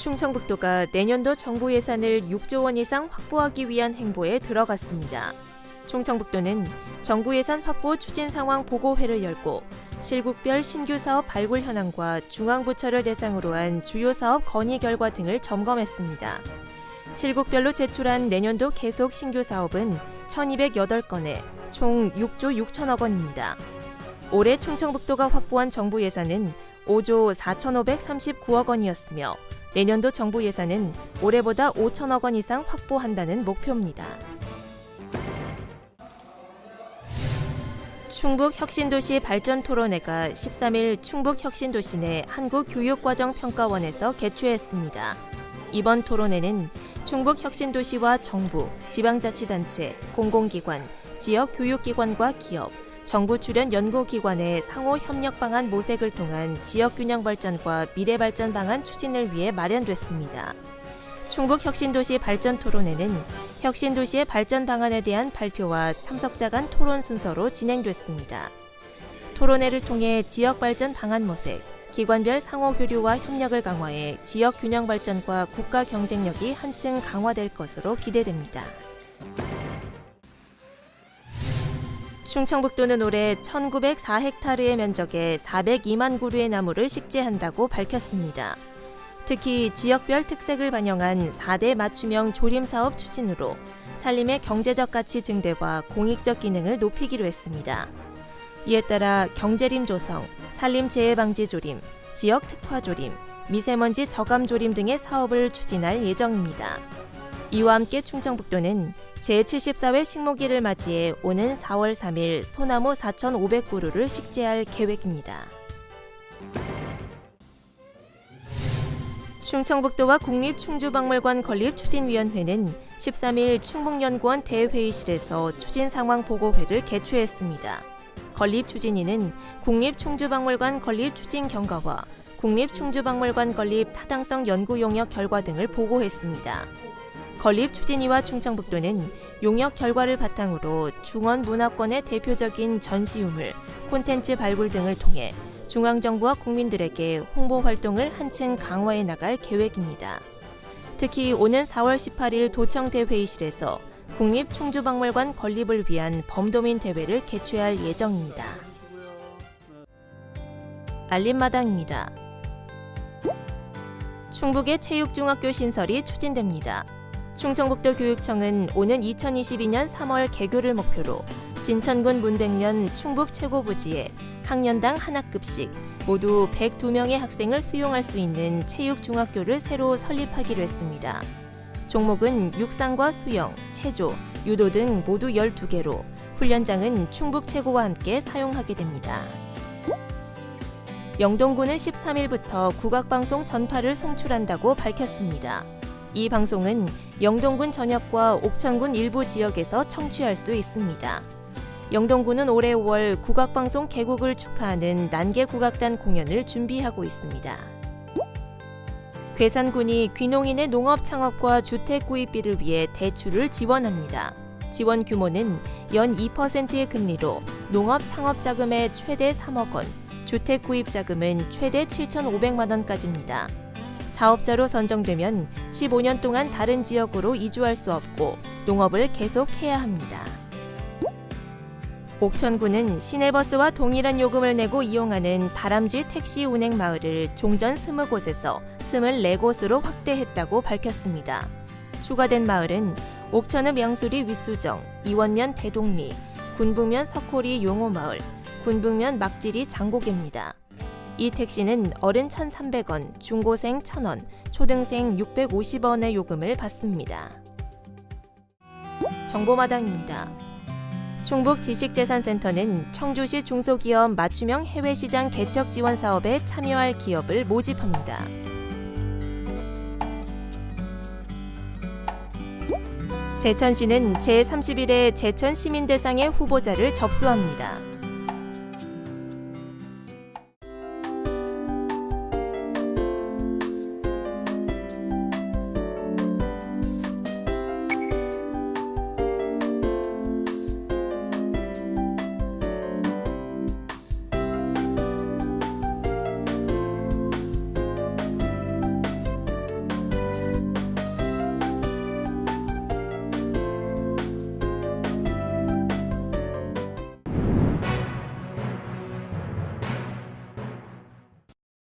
충청북도가 내년도 정부 예산을 6조 원 이상 확보하기 위한 행보에 들어갔습니다. 충청북도는 정부 예산 확보 추진 상황 보고회를 열고 실국별 신규 사업 발굴 현황과 중앙부처를 대상으로 한 주요 사업 건의 결과 등을 점검했습니다. 실국별로 제출한 내년도 계속 신규 사업은 1,208건에 총 6조 6천억 원입니다. 올해 충청북도가 확보한 정부 예산은 5조 4,539억 원이었으며 내년도 정부 예산은 올해보다 5천억 원 이상 확보한다는 목표입니다. 충북혁신도시 발전토론회가 13일 충북혁신도시 내 한국교육과정평가원에서 개최했습니다. 이번 토론회는 충북혁신도시와 정부, 지방자치단체, 공공기관, 지역교육기관과 기업, 정부 출연 연구기관의 상호 협력 방안 모색을 통한 지역균형 발전과 미래발전 방안 추진을 위해 마련됐습니다. 충북혁신도시 발전토론회는 혁신도시의 발전 방안에 대한 발표와 참석자 간 토론 순서로 진행됐습니다. 토론회를 통해 지역발전 방안 모색, 기관별 상호 교류와 협력을 강화해 지역 균형 발전과 국가 경쟁력이 한층 강화될 것으로 기대됩니다. 충청북도는 올해 1,904헥타르의 면적에 402만 그루의 나무를 식재한다고 밝혔습니다. 특히 지역별 특색을 반영한 4대 맞춤형 조림사업 추진으로 산림의 경제적 가치 증대와 공익적 기능을 높이기로 했습니다. 이에 따라 경제림 조성, 산림 재해 방지 조림, 지역 특화 조림, 미세먼지 저감 조림 등의 사업을 추진할 예정입니다. 이와 함께 충청북도는 제74회 식목일을 맞이해 오는 4월 3일 소나무 4,500그루를 식재할 계획입니다. 충청북도와 국립충주박물관 건립추진위원회는 13일 충북연구원 대회의실에서 추진상황보고회를 개최했습니다. 건립추진위는 국립충주박물관 건립추진경과와 국립충주박물관 건립 타당성 연구용역 결과 등을 보고했습니다. 건립추진위와 충청북도는 용역 결과를 바탕으로 중원문화권의 대표적인 전시유물, 콘텐츠 발굴 등을 통해 중앙정부와 국민들에게 홍보 활동을 한층 강화해 나갈 계획입니다. 특히 오는 4월 18일 도청대회의실에서 국립충주박물관 건립을 위한 범도민 대회를 개최할 예정입니다. 알림마당입니다. 충북의 체육중학교 신설이 추진됩니다. 충청북도 교육청은 오는 2022년 3월 개교를 목표로 진천군 문백면 충북 최고부지에 학년당 한 학급씩 모두 102명의 학생을 수용할 수 있는 체육중학교를 새로 설립하기로 했습니다. 종목은 육상과 수영, 체조, 유도 등 모두 12개로 훈련장은 충북 최고와 함께 사용하게 됩니다. 영동군은 13일부터 국악방송 전파를 송출한다고 밝혔습니다. 이 방송은 영동군 전역과 옥천군 일부 지역에서 청취할 수 있습니다. 영동군은 올해 5월 국악방송 개국을 축하하는 난개국악단 공연을 준비하고 있습니다. 괴산군이 귀농인의 농업 창업과 주택 구입비를 위해 대출을 지원합니다. 지원 규모는 연 2%의 금리로 농업 창업 자금의 최대 3억 원, 주택 구입 자금은 최대 7,500만 원까지입니다. 사업자로 선정되면 15년 동안 다른 지역으로 이주할 수 없고 농업을 계속해야 합니다. 옥천군은 시내버스와 동일한 요금을 내고 이용하는 다람쥐 택시 운행 마을을 종전 20곳에서 24곳으로 확대했다고 밝혔습니다. 추가된 마을은 옥천읍 양수리 윗수정, 이원면 대동리, 군북면 석호리 용호마을, 군북면 막지리 장고개입니다. 이 택시는 어른 1,300원, 중고생 1,000원, 초등생 650원의 요금을 받습니다. 정보마당입니다. 충북지식재산센터는 청주시 중소기업 맞춤형 해외시장 개척 지원 사업에 참여할 기업을 모집합니다. 제천시는 제31회 제천시민대상의 후보자를 접수합니다.